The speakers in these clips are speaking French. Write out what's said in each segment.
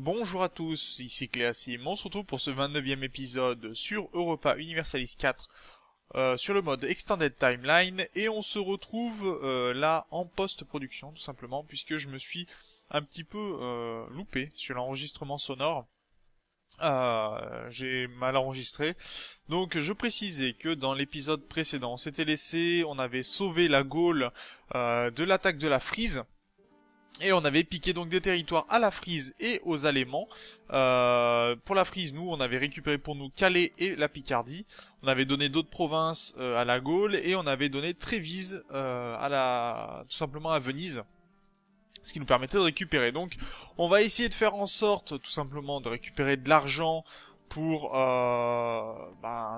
Bonjour à tous, ici Cléasim. On se retrouve pour ce 29e épisode sur Europa Universalis 4 sur le mode Extended Timeline et on se retrouve là en post-production tout simplement puisque je me suis un petit peu loupé sur l'enregistrement sonore. J'ai mal enregistré. Donc je précisais que dans l'épisode précédent on s'était laissé, on avait sauvé la Gaule de l'attaque de la Frise. Et on avait piqué donc des territoires à la Frise et aux Alémans. Pour la Frise, nous, on avait récupéré pour nous Calais et la Picardie. On avait donné d'autres provinces à la Gaule et on avait donné Trévise tout simplement à Venise. Ce qui nous permettait de récupérer. Donc, on va essayer de faire en sorte, tout simplement, de récupérer de l'argent pour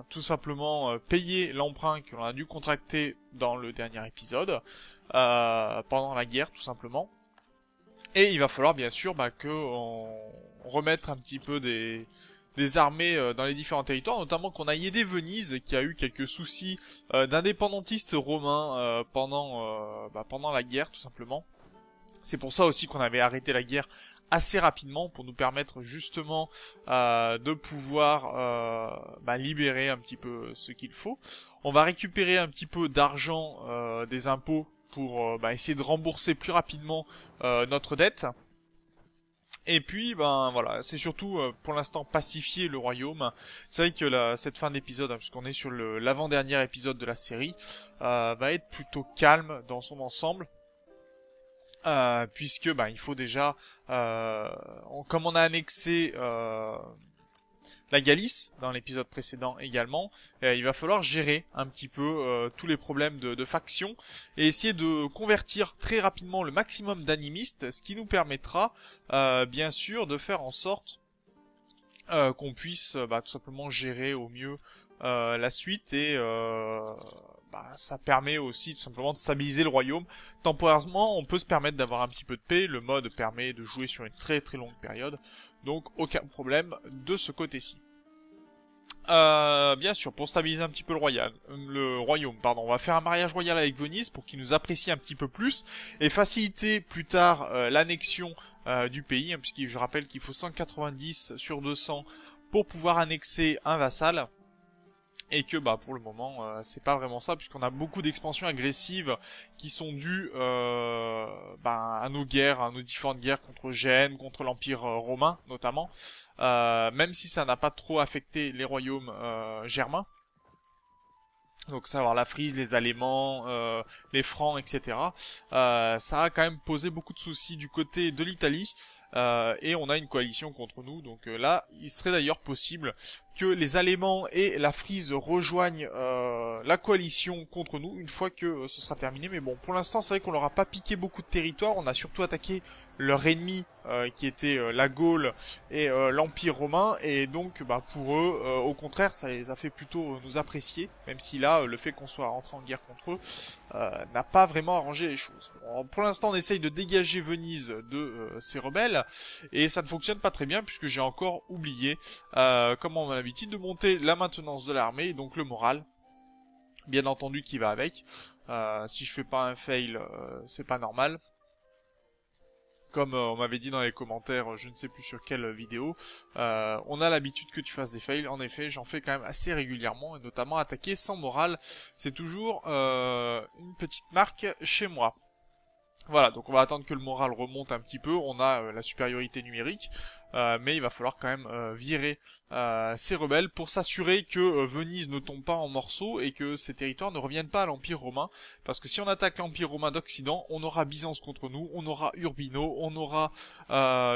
tout simplement payer l'emprunt que l'on a dû contracter dans le dernier épisode, pendant la guerre, tout simplement. Et il va falloir bien sûr que on remette un petit peu des armées dans les différents territoires, notamment qu'on a aidé Venise qui a eu quelques soucis d'indépendantistes romains pendant la guerre tout simplement. C'est pour ça aussi qu'on avait arrêté la guerre assez rapidement pour nous permettre justement de pouvoir libérer un petit peu ce qu'il faut. On va récupérer un petit peu d'argent des impôts pour essayer de rembourser plus rapidement notre dette. Et puis voilà, c'est surtout pour l'instant pacifier le royaume. C'est vrai que cette fin d'épisode, puisqu'on est sur l'avant-dernier épisode de la série, va être plutôt calme dans son ensemble. Puisque il faut déjà comme on a annexé la Galice dans l'épisode précédent également, il va falloir gérer un petit peu tous les problèmes de factions et essayer de convertir très rapidement le maximum d'animistes, ce qui nous permettra bien sûr de faire en sorte qu'on puisse tout simplement gérer au mieux la suite et ça permet aussi tout simplement de stabiliser le royaume. Temporairement, on peut se permettre d'avoir un petit peu de paix, le mode permet de jouer sur une très très longue période, donc aucun problème de ce côté-ci. Bien sûr, pour stabiliser un petit peu le royaume, on va faire un mariage royal avec Venise pour qu'il nous apprécie un petit peu plus et faciliter plus tard l'annexion du pays, puisque je rappelle qu'il faut 190 sur 200 pour pouvoir annexer un vassal. Et que pour le moment c'est pas vraiment ça puisqu'on a beaucoup d'expansions agressives qui sont dues à nos guerres, à nos différentes guerres contre Gênes, contre l'Empire romain notamment, même si ça n'a pas trop affecté les royaumes germains. Donc savoir la Frise, les Alémans, les Francs, etc. Ça a quand même posé beaucoup de soucis du côté de l'Italie. Et on a une coalition contre nous, donc là, il serait d'ailleurs possible que les Alémans et la Frise rejoignent la coalition contre nous une fois que ce sera terminé. Mais bon, pour l'instant, c'est vrai qu'on leur a pas piqué beaucoup de territoire, on a surtout attaqué leur ennemi qui était la Gaule et l'Empire romain, et donc pour eux, au contraire, ça les a fait plutôt nous apprécier, même si là, le fait qu'on soit rentré en guerre contre eux n'a pas vraiment arrangé les choses. Bon, pour l'instant, on essaye de dégager Venise de ces rebelles, et ça ne fonctionne pas très bien, puisque j'ai encore oublié, comme on a l'habitude, de monter la maintenance de l'armée, et donc le moral, bien entendu, qui va avec. Si je fais pas un fail, c'est pas normal. Comme on m'avait dit dans les commentaires, je ne sais plus sur quelle vidéo, on a l'habitude que tu fasses des fails. En effet, j'en fais quand même assez régulièrement, et notamment attaquer sans morale, c'est toujours une petite marque chez moi. Voilà, donc on va attendre que le moral remonte un petit peu, on a la supériorité numérique, mais il va falloir quand même virer ces rebelles pour s'assurer que Venise ne tombe pas en morceaux et que ces territoires ne reviennent pas à l'Empire romain, parce que si on attaque l'Empire romain d'Occident, on aura Byzance contre nous, on aura Urbino, on aura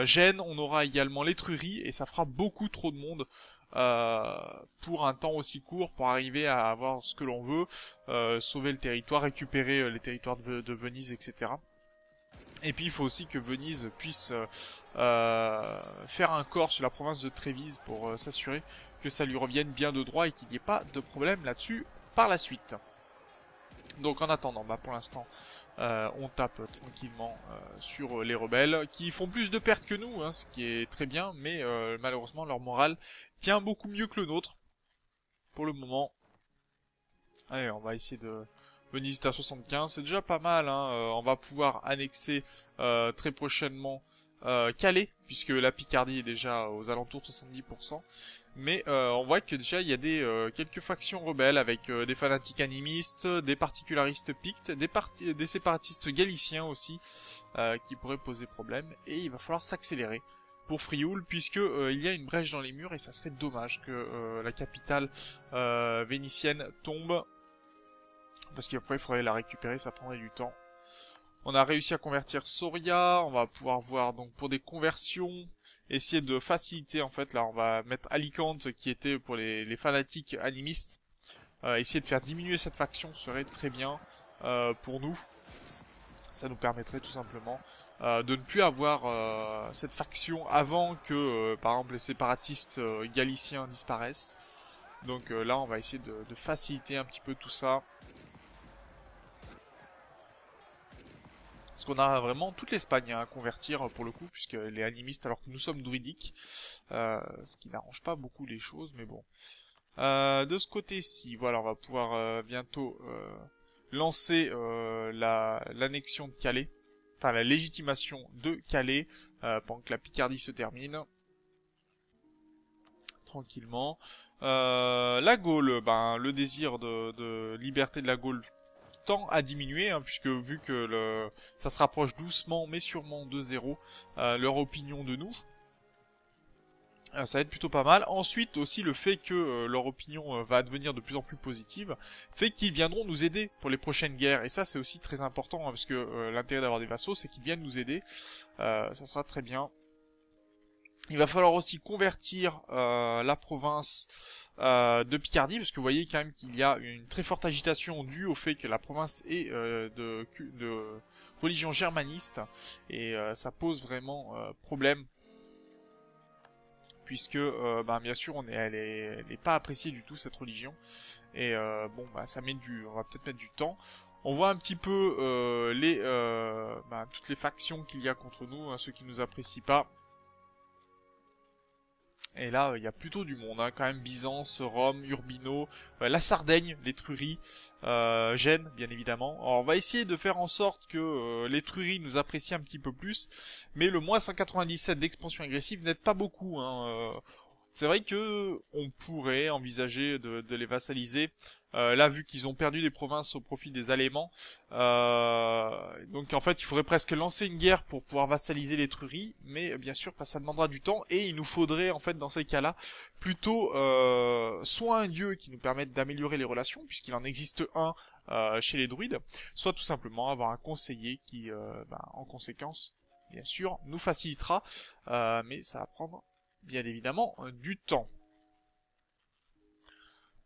Gênes, on aura également l'Étrurie, et ça fera beaucoup trop de monde pour un temps aussi court pour arriver à avoir ce que l'on veut, sauver le territoire, récupérer les territoires de Venise, etc. Et puis il faut aussi que Venise puisse faire un corps sur la province de Trévise pour s'assurer que ça lui revienne bien de droit et qu'il n'y ait pas de problème là-dessus par la suite. Donc en attendant, pour l'instant, on tape tranquillement sur les rebelles, qui font plus de pertes que nous, ce qui est très bien, mais malheureusement leur morale tient beaucoup mieux que le nôtre, pour le moment. Allez, on va essayer de... Venise est à 75, c'est déjà pas mal, on va pouvoir annexer très prochainement Calais, puisque la Picardie est déjà aux alentours de 70%. Mais on voit que déjà il y a quelques factions rebelles avec des fanatiques animistes, des particularistes pictes, des séparatistes galiciens aussi, qui pourraient poser problème. Et il va falloir s'accélérer pour Frioul, puisque il y a une brèche dans les murs et ça serait dommage que la capitale vénitienne tombe, parce qu'après il faudrait la récupérer, ça prendrait du temps. On a réussi à convertir Soria, on va pouvoir voir donc pour des conversions, essayer de faciliter en fait, là on va mettre Alicante qui était pour les fanatiques animistes, essayer de faire diminuer cette faction serait très bien pour nous, ça nous permettrait tout simplement de ne plus avoir cette faction avant que par exemple les séparatistes galiciens disparaissent, donc là on va essayer de faciliter un petit peu tout ça. Parce qu'on a vraiment toute l'Espagne à convertir pour le coup, puisqu'elle est animiste alors que nous sommes druidiques. Ce qui n'arrange pas beaucoup les choses, mais bon. De ce côté-ci, voilà, on va pouvoir bientôt lancer l'annexion de Calais. Enfin, la légitimation de Calais, pendant que la Picardie se termine. Tranquillement. La Gaule, ben, le désir de liberté de la Gaule tend à diminuer, hein, puisque vu que ça se rapproche doucement mais sûrement de zéro, leur opinion de nous, ça va être plutôt pas mal. Ensuite aussi le fait que leur opinion va devenir de plus en plus positive, fait qu'ils viendront nous aider pour les prochaines guerres, et ça c'est aussi très important, hein, parce que l'intérêt d'avoir des vassaux c'est qu'ils viennent nous aider, ça sera très bien. Il va falloir aussi convertir la province de Picardie, parce que vous voyez quand même qu'il y a une très forte agitation due au fait que la province est de religion germaniste, et ça pose vraiment problème, puisque ben, bien sûr elle est pas appréciée du tout cette religion, et bon bah ça met on va peut-être mettre du temps. On voit un petit peu toutes les factions qu'il y a contre nous, hein, ceux qui nous apprécient pas. Et là, il y a plutôt du monde, hein, quand même. Byzance, Rome, Urbino, la Sardaigne, l'Étrurie, Gênes, bien évidemment. Alors, on va essayer de faire en sorte que l'Étrurie nous apprécie un petit peu plus, mais le moins 197 d'expansion agressive n'aide pas beaucoup, hein. C'est vrai que on pourrait envisager de les vassaliser. Là, vu qu'ils ont perdu des provinces au profit des Alémans, donc en fait, il faudrait presque lancer une guerre pour pouvoir vassaliser l'Étrurie, mais bien sûr, ça demandera du temps, et il nous faudrait en fait dans ces cas-là plutôt soit un dieu qui nous permette d'améliorer les relations, puisqu'il en existe un chez les druides, soit tout simplement avoir un conseiller qui, en conséquence, bien sûr, nous facilitera, mais ça va prendre bien évidemment du temps.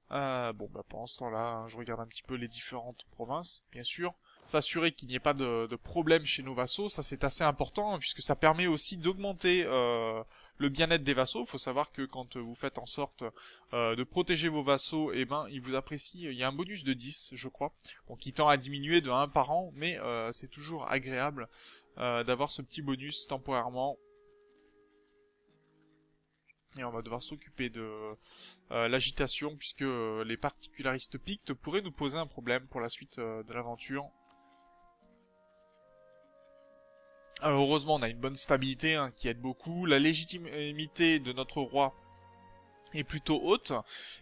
Bon, bah pendant ce temps-là, hein, je regarde un petit peu les différentes provinces, bien sûr. S'assurer qu'il n'y ait pas de problème chez nos vassaux, ça c'est assez important, hein, puisque ça permet aussi d'augmenter le bien-être des vassaux. Il faut savoir que quand vous faites en sorte de protéger vos vassaux, eh ben ils vous apprécient. Il y a un bonus de 10, je crois, bon, qui tend à diminuer de 1 par an, mais c'est toujours agréable d'avoir ce petit bonus temporairement. Et on va devoir s'occuper de l'agitation, puisque les particularistes pictes pourraient nous poser un problème pour la suite de l'aventure. Alors heureusement on a une bonne stabilité, hein, qui aide beaucoup. La légitimité de notre roi est plutôt haute,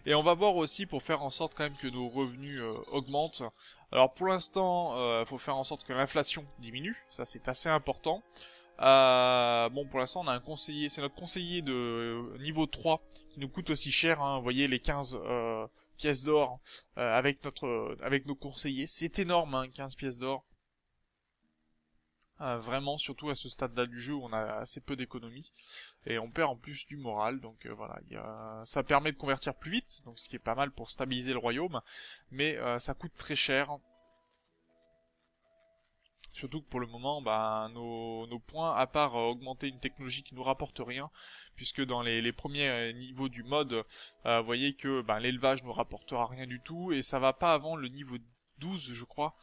et on va voir aussi pour faire en sorte quand même que nos revenus augmentent. Alors pour l'instant, faut faire en sorte que l'inflation diminue, ça c'est assez important. Bon, pour l'instant, on a un conseiller, c'est notre conseiller de niveau 3 qui nous coûte aussi cher, hein. Vous voyez les 15 pièces d'or avec nos conseillers, c'est énorme, hein, 15 pièces d'or. Vraiment, surtout à ce stade-là du jeu où on a assez peu d'économies, et on perd en plus du moral, donc voilà, ça permet de convertir plus vite, donc ce qui est pas mal pour stabiliser le royaume, mais ça coûte très cher. Surtout que pour le moment, nos points, à part augmenter une technologie qui nous rapporte rien, puisque dans les premiers niveaux du mode, vous voyez que l'élevage nous rapportera rien du tout, et ça va pas avant le niveau 12, je crois.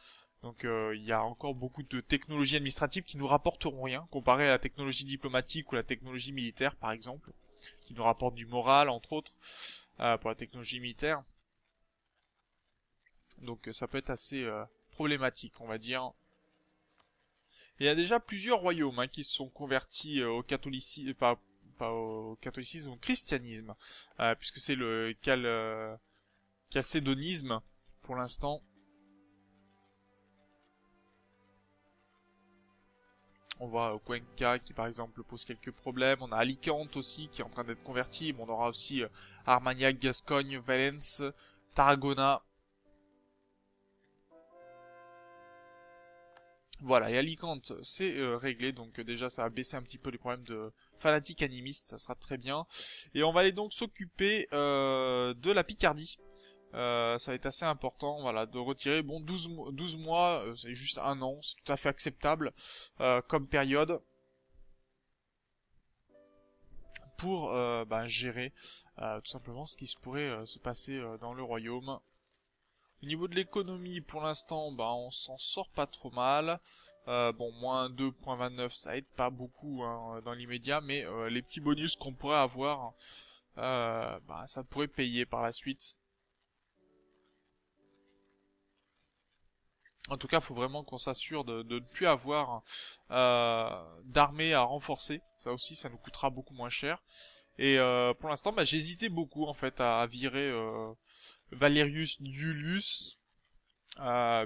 Donc il y a encore beaucoup de technologies administratives qui nous rapporteront rien, comparé à la technologie diplomatique ou la technologie militaire, par exemple, qui nous rapporte du moral, entre autres, pour la technologie militaire. Donc ça peut être assez problématique, on va dire. Et il y a déjà plusieurs royaumes hein, qui se sont convertis au catholicisme, pas au catholicisme, au christianisme, puisque c'est le chalcédonisme pour l'instant. On voit Cuenca qui par exemple pose quelques problèmes. On a Alicante aussi qui est en train d'être converti. Bon, on aura aussi Armagnac, Gascogne, Valence, Tarragona. Voilà, et Alicante c'est réglé, donc déjà ça va baisser un petit peu les problèmes de fanatiques animistes, ça sera très bien. Et on va aller donc s'occuper de la Picardie. Ça va être assez important, voilà, de retirer, bon, 12 mois, c'est juste un an, c'est tout à fait acceptable comme période pour gérer tout simplement ce qui se pourrait se passer dans le royaume. Au niveau de l'économie, pour l'instant, on s'en sort pas trop mal. Bon, moins 2,29, ça aide pas beaucoup hein, dans l'immédiat, mais les petits bonus qu'on pourrait avoir, ça pourrait payer par la suite. En tout cas, il faut vraiment qu'on s'assure de ne plus avoir d'armée à renforcer. Ça aussi, ça nous coûtera beaucoup moins cher. Et pour l'instant, j'ai hésité beaucoup en fait à virer Valerius Dullius,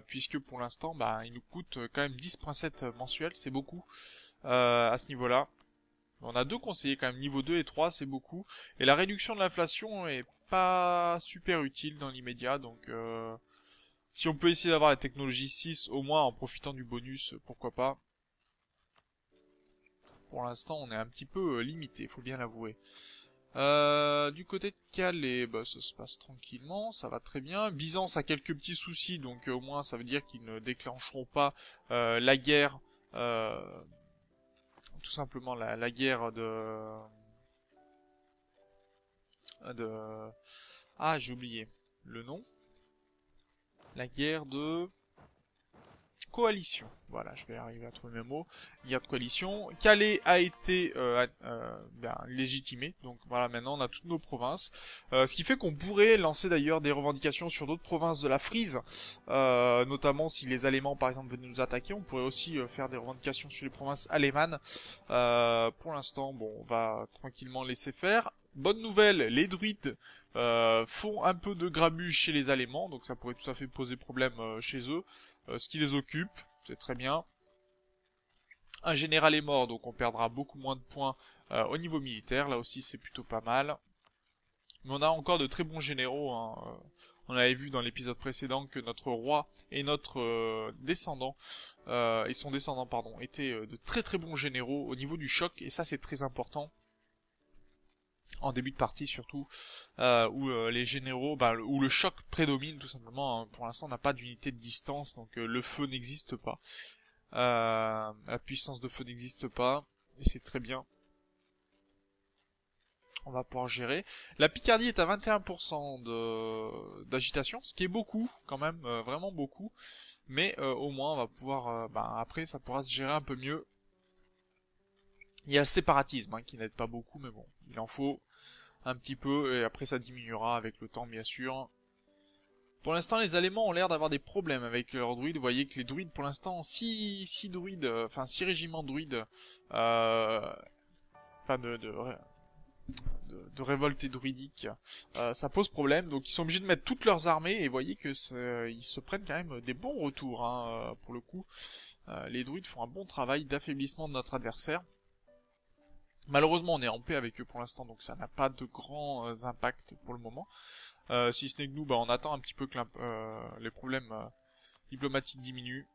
puisque pour l'instant, il nous coûte quand même 10,7 mensuels, c'est beaucoup à ce niveau-là. On a deux conseillers quand même, niveau 2 et 3, c'est beaucoup. Et la réduction de l'inflation est pas super utile dans l'immédiat, donc si on peut essayer d'avoir la technologie 6, au moins en profitant du bonus, pourquoi pas. Pour l'instant, on est un petit peu limité, faut bien l'avouer. Du côté de Calais, ça se passe tranquillement, ça va très bien. Byzance a quelques petits soucis, donc au moins ça veut dire qu'ils ne déclencheront pas la guerre, tout simplement la guerre de... Ah, j'ai oublié le nom. La guerre de... coalition. Voilà, je vais arriver à trouver mes mots. Guerre de coalition. Calais a été légitimé. Donc voilà, maintenant on a toutes nos provinces. Ce qui fait qu'on pourrait lancer d'ailleurs des revendications sur d'autres provinces de la Frise. Notamment si les Allemands par exemple venaient nous attaquer. On pourrait aussi faire des revendications sur les provinces alémanes. Pour l'instant, bon, on va tranquillement laisser faire. Bonne nouvelle, les druides font un peu de grabuge chez les Allemands. Donc ça pourrait tout à fait poser problème chez eux. Ce qui les occupe, c'est très bien. Un général est mort, donc on perdra beaucoup moins de points au niveau militaire. Là aussi, c'est plutôt pas mal. Mais on a encore de très bons généraux. Hein. On avait vu dans l'épisode précédent que notre roi et notre descendant, et son descendant, pardon, étaient de très très bons généraux au niveau du choc. Et ça, c'est très important. En début de partie surtout, où les généraux, où le choc prédomine tout simplement. Hein. Pour l'instant, on n'a pas d'unité de distance, donc le feu n'existe pas. La puissance de feu n'existe pas, et c'est très bien. On va pouvoir gérer. La Picardie est à 21% d'agitation, ce qui est beaucoup, quand même, vraiment beaucoup. Mais au moins, on va pouvoir, après, ça pourra se gérer un peu mieux. Il y a le séparatisme, hein, qui n'aide pas beaucoup, mais bon, il en faut un petit peu, et après ça diminuera avec le temps, bien sûr. Pour l'instant, les Allemands ont l'air d'avoir des problèmes avec leurs druides. Vous voyez que les druides, pour l'instant, 6 druides, 6 régiments de druides, de révolte druidique, ça pose problème. Donc ils sont obligés de mettre toutes leurs armées, et vous voyez que ils se prennent quand même des bons retours, hein, pour le coup. Les druides font un bon travail d'affaiblissement de notre adversaire. Malheureusement, on est en paix avec eux pour l'instant, donc ça n'a pas de grands impacts pour le moment. Si ce n'est que nous, on attend un petit peu que les problèmes diplomatiques diminuent.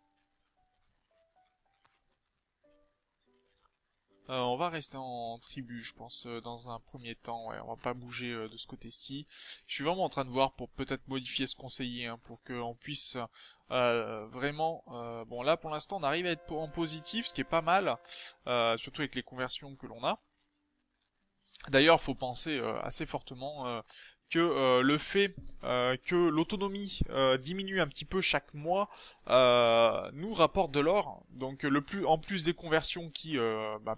On va rester en tribu, je pense, dans un premier temps. Ouais, on va pas bouger de ce côté-ci. Je suis vraiment en train de voir pour peut-être modifier ce conseiller, hein, pour qu'on puisse vraiment... bon, là, pour l'instant, on arrive à être en positif, ce qui est pas mal, surtout avec les conversions que l'on a. D'ailleurs, faut penser assez fortement que le fait que l'autonomie diminue un petit peu chaque mois nous rapporte de l'or. Donc en plus des conversions qui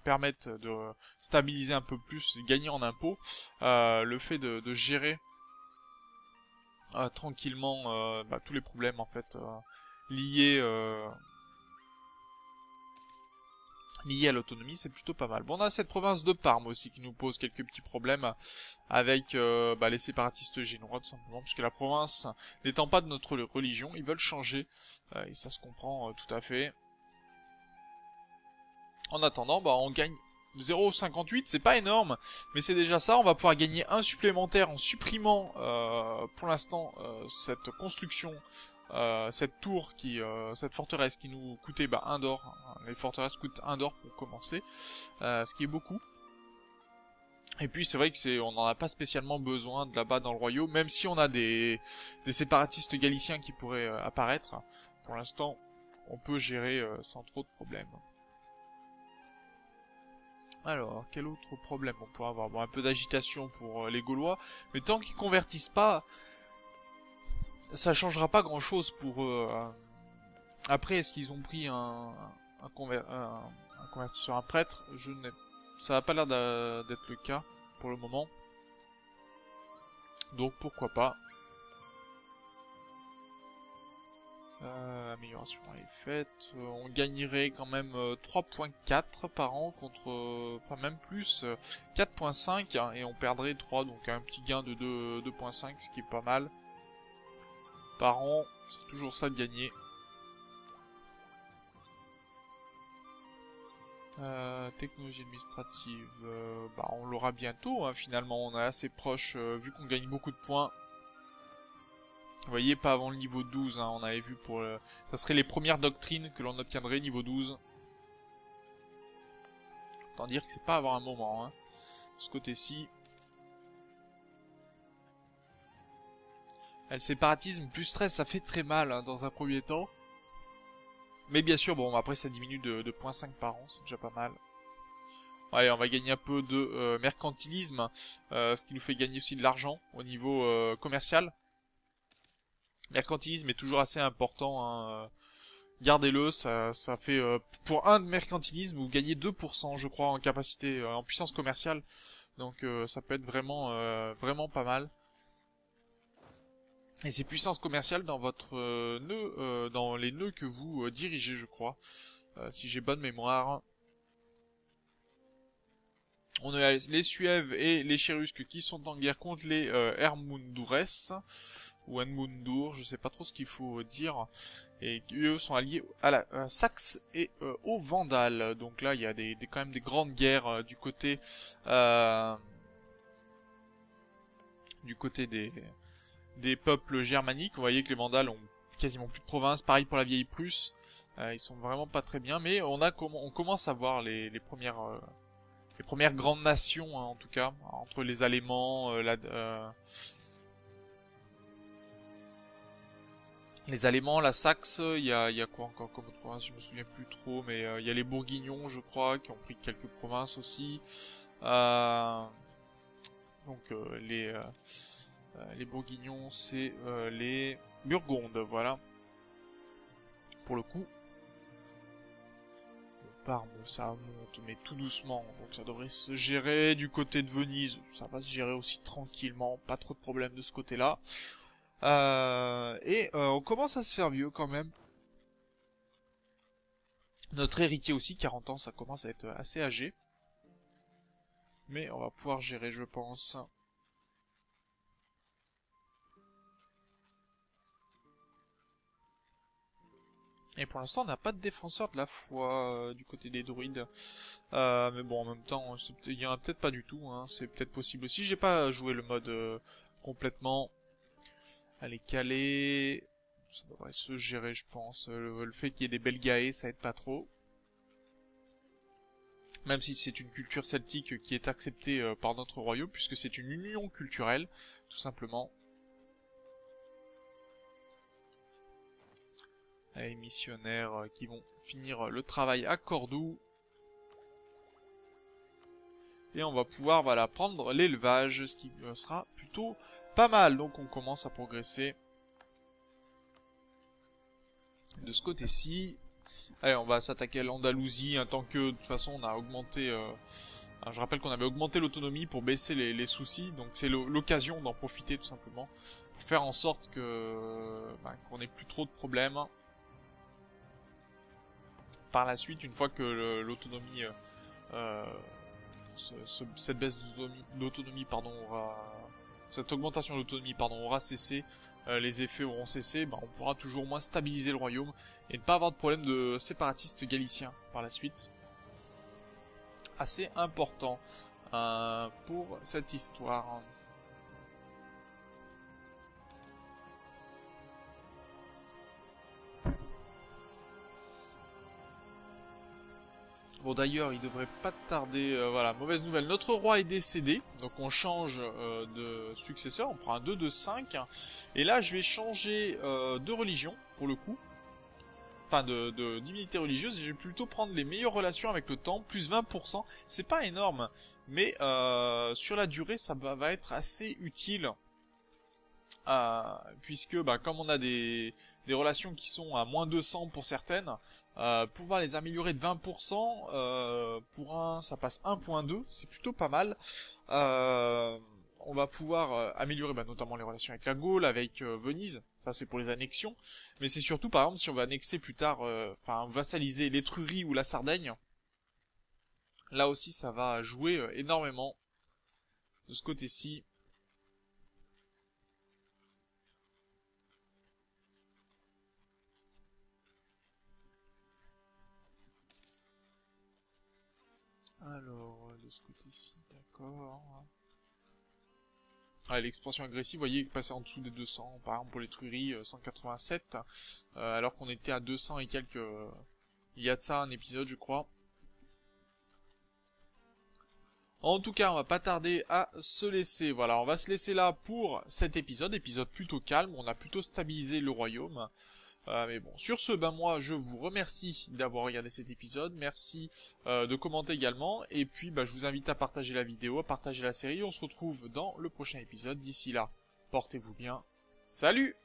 permettent de stabiliser un peu plus, gagner en impôts, le fait de gérer tranquillement tous les problèmes en fait liés lié à l'autonomie, c'est plutôt pas mal. Bon, on a cette province de Parme aussi qui nous pose quelques petits problèmes avec les séparatistes génois tout simplement, puisque la province n'étant pas de notre religion, ils veulent changer, et ça se comprend tout à fait. En attendant, on gagne 0,58, c'est pas énorme, mais c'est déjà ça. On va pouvoir gagner un supplémentaire en supprimant pour l'instant cette construction, cette tour cette forteresse qui nous coûtait 1 d'or. Les forteresses coûtent 1 d'or pour commencer, ce qui est beaucoup. Et puis c'est vrai que on n'en a pas spécialement besoin de là-bas dans le royaume, même si on a des séparatistes galiciens qui pourraient apparaître. Pour l'instant, on peut gérer sans trop de problèmes. Alors, quel autre problème on pourrait avoir? Bon, un peu d'agitation pour les Gaulois, mais tant qu'ils convertissent pas, ça changera pas grand-chose pour eux. Après, est-ce qu'ils ont pris un convertisseur, un prêtre? Ça n'a pas l'air d'être le cas pour le moment. Donc pourquoi pas. Amélioration est faite. On gagnerait quand même 3.4 par an contre... enfin même plus, 4.5 hein, et on perdrait 3, donc un petit gain de 2.5, ce qui est pas mal. Par an, c'est toujours ça de gagner. Technologie administrative, on l'aura bientôt, hein, finalement, on est assez proche, vu qu'on gagne beaucoup de points. Vous voyez, pas avant le niveau 12, hein, on avait vu pour... ça serait les premières doctrines que l'on obtiendrait niveau 12. Autant dire que c'est pas avant un moment, hein. De ce côté-ci. Le séparatisme plus stress, ça fait très mal, hein, dans un premier temps. Mais bien sûr, bon, après ça diminue de 0.5 par an, c'est déjà pas mal. Allez, on va gagner un peu de mercantilisme, ce qui nous fait gagner aussi de l'argent au niveau commercial. Mercantilisme est toujours assez important, hein. Gardez-le, ça fait... pour 1 de mercantilisme, vous gagnez 2%, je crois, en capacité, en puissance commerciale. Donc ça peut être vraiment, vraiment pas mal. Et c'est puissance commerciale dans votre nœud, dans les nœuds que vous dirigez, je crois, si j'ai bonne mémoire. On a les Suèves et les Chérusques qui sont en guerre contre les Hermundures, ou Hermundur, je sais pas trop ce qu'il faut dire, et eux sont alliés à la Saxe et aux Vandales. Donc là, il y a quand même des grandes guerres du côté des peuples germaniques. Vous voyez que les Vandales ont quasiment plus de provinces. Pareil pour la vieille Prusse. Ils sont vraiment pas très bien, mais on commence à voir les premières grandes nations, hein, en tout cas, entre les Allemands, les Allemands, la Saxe, il y a quoi encore comme autre province, je me souviens plus trop, mais il y a les Bourguignons, je crois, qui ont pris quelques provinces aussi. Donc les Bourguignons, c'est les Burgondes, voilà. Pour le coup. Parme, ça monte, mais tout doucement, donc ça devrait se gérer. Du côté de Venise, ça va se gérer aussi tranquillement, pas trop de problèmes de ce côté-là. On commence à se faire vieux quand même. Notre héritier aussi, 40 ans, ça commence à être assez âgé. Mais on va pouvoir gérer, je pense. Et pour l'instant, on n'a pas de défenseur de la foi du côté des druides. Mais bon, en même temps, il y en a peut-être pas du tout. Hein. C'est peut-être possible aussi. J'ai pas joué le mode complètement. Allez, caler. Ça devrait se gérer, je pense. Le fait qu'il y ait des Belgae, ça aide pas trop. Même si c'est une culture celtique qui est acceptée par notre royaume, puisque c'est une union culturelle, tout simplement. Les missionnaires qui vont finir le travail à Cordoue. Et on va pouvoir prendre l'élevage, ce qui sera plutôt pas mal. Donc on commence à progresser de ce côté-ci. Allez, on va s'attaquer à l'Andalousie, tant que de toute façon on a augmenté... je rappelle qu'on avait augmenté l'autonomie pour baisser les soucis, donc c'est l'occasion d'en profiter tout simplement. Pour faire en sorte que qu'on ait plus trop de problèmes. par la suite, une fois que l'autonomie, cette baisse d'autonomie, pardon, cette augmentation d'autonomie, pardon, aura cessé, les effets auront cessé, on pourra toujours au moins stabiliser le royaume et ne pas avoir de problème de séparatistes galiciens par la suite. Assez important pour cette histoire. Bon d'ailleurs, il devrait pas tarder, voilà, mauvaise nouvelle, notre roi est décédé, donc on change de successeur, on prend un 2 de 5, et là je vais changer de religion, pour le coup, enfin de divinité religieuse, et je vais plutôt prendre les meilleures relations avec le temps, plus 20%, c'est pas énorme, mais sur la durée ça va être assez utile, puisque comme on a des relations qui sont à moins 200 pour certaines, pouvoir les améliorer de 20%, pour un ça passe 1.2, c'est plutôt pas mal. On va pouvoir améliorer notamment les relations avec la Gaule, avec Venise, ça c'est pour les annexions, mais c'est surtout par exemple si on va annexer plus tard, enfin vassaliser l'Étrurie ou la Sardaigne, là aussi ça va jouer énormément de ce côté-ci. Alors, de ce côté-ci, d'accord. Ah, l'expansion agressive, vous voyez, passer en dessous des 200, par exemple pour les truries, 187, alors qu'on était à 200 et quelques, il y a de ça un épisode, je crois. En tout cas, on va pas tarder à se laisser, voilà, on va se laisser là pour cet épisode plutôt calme, on a plutôt stabilisé le royaume. Mais bon, sur ce, moi je vous remercie d'avoir regardé cet épisode, merci de commenter également, et puis je vous invite à partager la vidéo, à partager la série, on se retrouve dans le prochain épisode, d'ici là, portez-vous bien, salut!